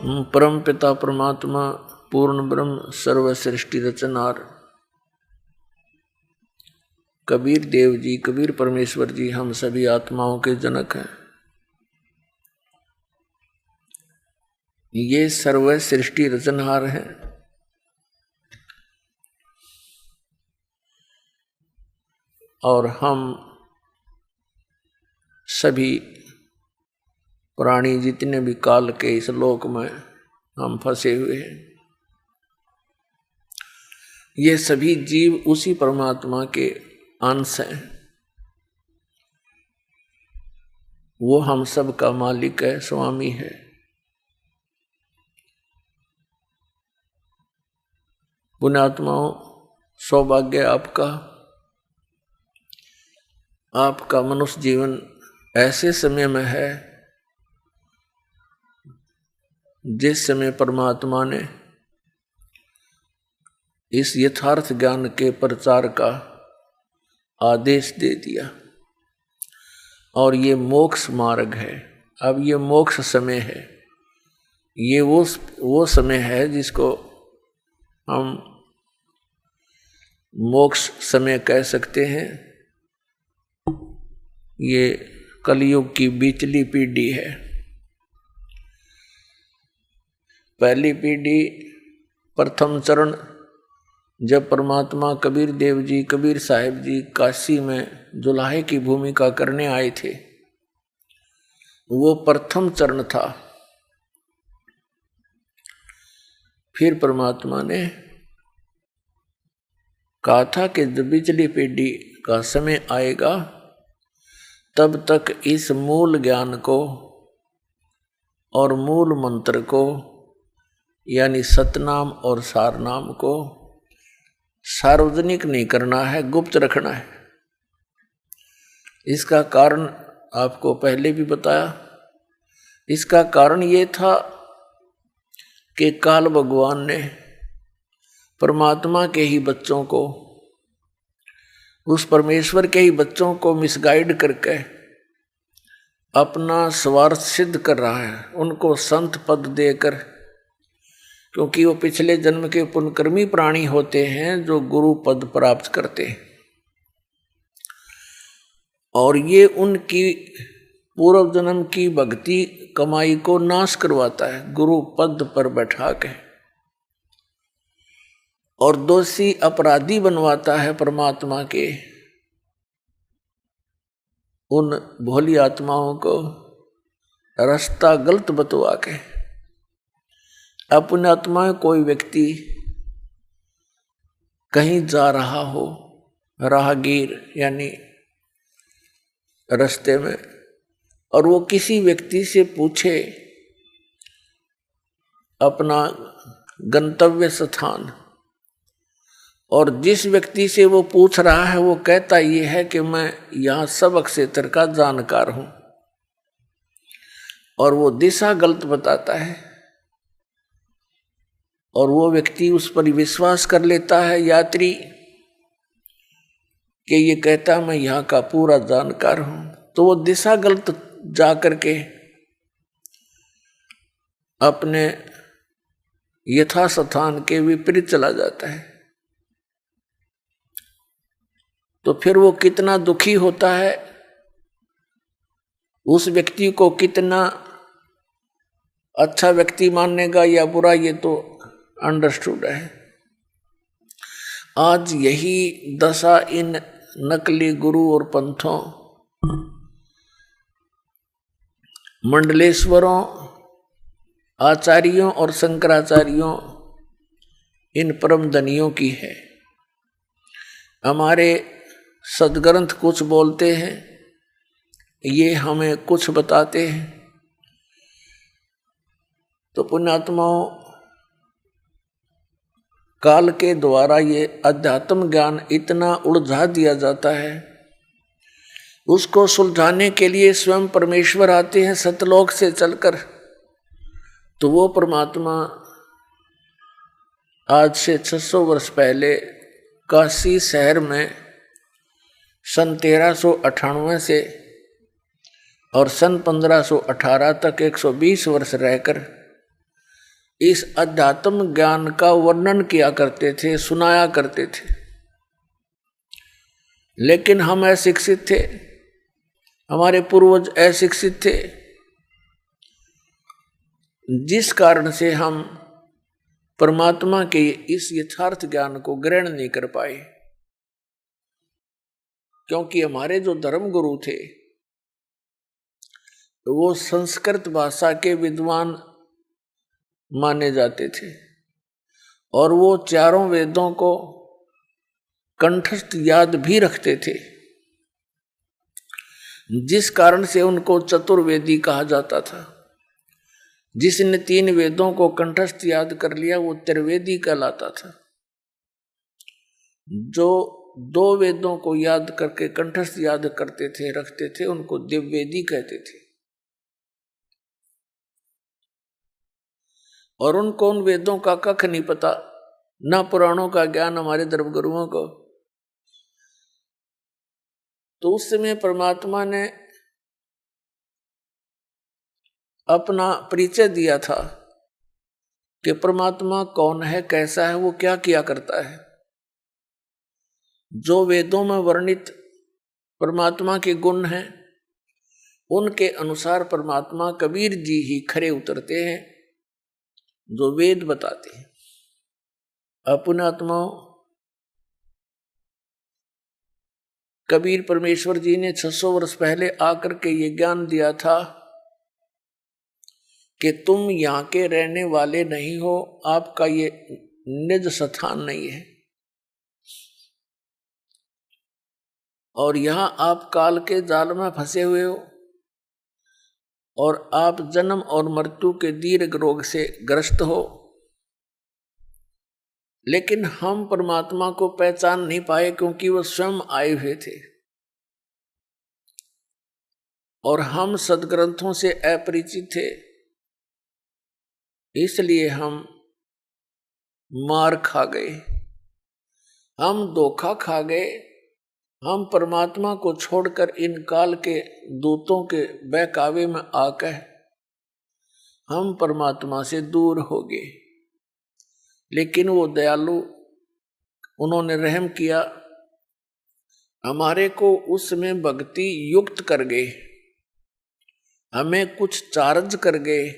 परम पिता परमात्मा पूर्ण ब्रह्म सर्व सृष्टि रचनहार कबीर देव जी, कबीर परमेश्वर जी हम सभी आत्माओं के जनक हैं। ये सर्व सृष्टि रचनहार हैं। और हम सभी प्राणी जितने भी काल के इस लोक में हम फंसे हुए हैं, ये सभी जीव उसी परमात्मा के अंश हैं। वो हम सब का मालिक है, स्वामी है। पुण्यात्माओं, सौभाग्य आपका मनुष्य जीवन ऐसे समय में है जिस समय परमात्मा ने इस यथार्थ ज्ञान के प्रचार का आदेश दे दिया। और ये मोक्ष मार्ग है। अब ये मोक्ष समय है। ये वो समय है जिसको हम मोक्ष समय कह सकते हैं। ये कलयुग की बीचली पीढ़ी है। पहली पीढ़ी, प्रथम चरण, जब परमात्मा कबीर देव जी, कबीर साहिब जी काशी में जुलाहे की भूमिका करने आए थे, वो प्रथम चरण था। फिर परमात्मा ने कहा था कि जब बिचली पीढ़ी का समय आएगा तब तक इस मूल ज्ञान को और मूल मंत्र को यानी सतनाम और सारनाम को सार्वजनिक नहीं करना है, गुप्त रखना है। इसका कारण आपको पहले भी बताया। इसका कारण ये था कि काल भगवान ने परमात्मा के ही बच्चों को, उस परमेश्वर के ही बच्चों को मिसगाइड करके अपना स्वार्थ सिद्ध कर रहा है, उनको संत पद देकर, क्योंकि वो पिछले जन्म के पुण्यकर्मी प्राणी होते हैं जो गुरु पद प्राप्त करते हैं। और ये उनकी पूर्व जन्म की भक्ति कमाई को नाश करवाता है गुरु पद पर बैठा के, और दोषी अपराधी बनवाता है परमात्मा के उन भोली आत्माओं को रास्ता गलत बतवा के। अपने आत्मा कोई व्यक्ति कहीं जा रहा हो, राहगीर यानी रास्ते में, और वो किसी व्यक्ति से पूछे अपना गंतव्य स्थान, और जिस व्यक्ति से वो पूछ रहा है वो कहता ये है कि मैं यहाँ सबक क्षेत्र का जानकार हूँ, और वो दिशा गलत बताता है, और वो व्यक्ति उस पर विश्वास कर लेता है, यात्री, कि ये कहता मैं यहाँ का पूरा जानकार हूँ, तो वो दिशा गलत जा करके अपने यथास्थान के विपरीत चला जाता है। तो फिर वो कितना दुखी होता है, उस व्यक्ति को कितना अच्छा व्यक्ति मानेगा या बुरा, ये तो अंडरस्टूड है। आज यही दशा इन नकली गुरु और पंथों, मंडलेश्वरों, आचार्यों और शंकराचार्यों, इन परम धनियों की है। हमारे सदग्रंथ कुछ बोलते हैं, ये हमें कुछ बताते हैं। तो पुण्यात्माओं, काल के द्वारा ये अध्यात्म ज्ञान इतना उलझा दिया जाता है, उसको सुलझाने के लिए स्वयं परमेश्वर आते हैं सतलोक से चलकर। तो वो परमात्मा आज से 600 वर्ष पहले काशी शहर में सन 1398 से और सन 1518 तक 120 वर्ष रहकर इस अध्यात्म ज्ञान का वर्णन किया करते थे, सुनाया करते थे। लेकिन हम अशिक्षित थे, हमारे पूर्वज अशिक्षित थे, जिस कारण से हम परमात्मा के इस यथार्थ ज्ञान को ग्रहण नहीं कर पाए। क्योंकि हमारे जो धर्म गुरु थे वो संस्कृत भाषा के विद्वान माने जाते थे और वो चारों वेदों को कंठस्थ याद भी रखते थे, जिस कारण से उनको चतुर्वेदी कहा जाता था। जिसने 3 वेदों को कंठस्थ याद कर लिया वो त्रिवेदी कहलाता था। जो 2 वेदों को याद करके कंठस्थ याद करते थे, रखते थे, उनको दिव्यवेदी कहते थे। और उनको उन वेदों का कख नहीं पता, ना पुराणों का ज्ञान हमारे धर्मगुरुओं को। तो उस समय परमात्मा ने अपना परिचय दिया था कि परमात्मा कौन है, कैसा है, वो क्या किया करता है। जो वेदों में वर्णित परमात्मा के गुण हैं उनके अनुसार परमात्मा कबीर जी ही खरे उतरते हैं, जो वेद बताते हैं। अपने आत्माओं, कबीर परमेश्वर जी ने 600 वर्ष पहले आकर के ये ज्ञान दिया था कि तुम यहाँ के रहने वाले नहीं हो, आपका ये निज स्थान नहीं है और यहां आप काल के जाल में फंसे हुए हो और आप जन्म और मृत्यु के दीर्घ रोग से ग्रस्त हो। लेकिन हम परमात्मा को पहचान नहीं पाए क्योंकि वो स्वयं आए हुए थे और हम सदग्रंथों से अपरिचित थे, इसलिए हम मार खा गए, हम धोखा खा गए। हम परमात्मा को छोड़कर इन काल के दूतों के बहकावे में आकर हम परमात्मा से दूर हो गए। लेकिन वो दयालु, उन्होंने रहम किया, हमारे को उसमें भक्ति युक्त कर गए, हमें कुछ चार्ज कर गए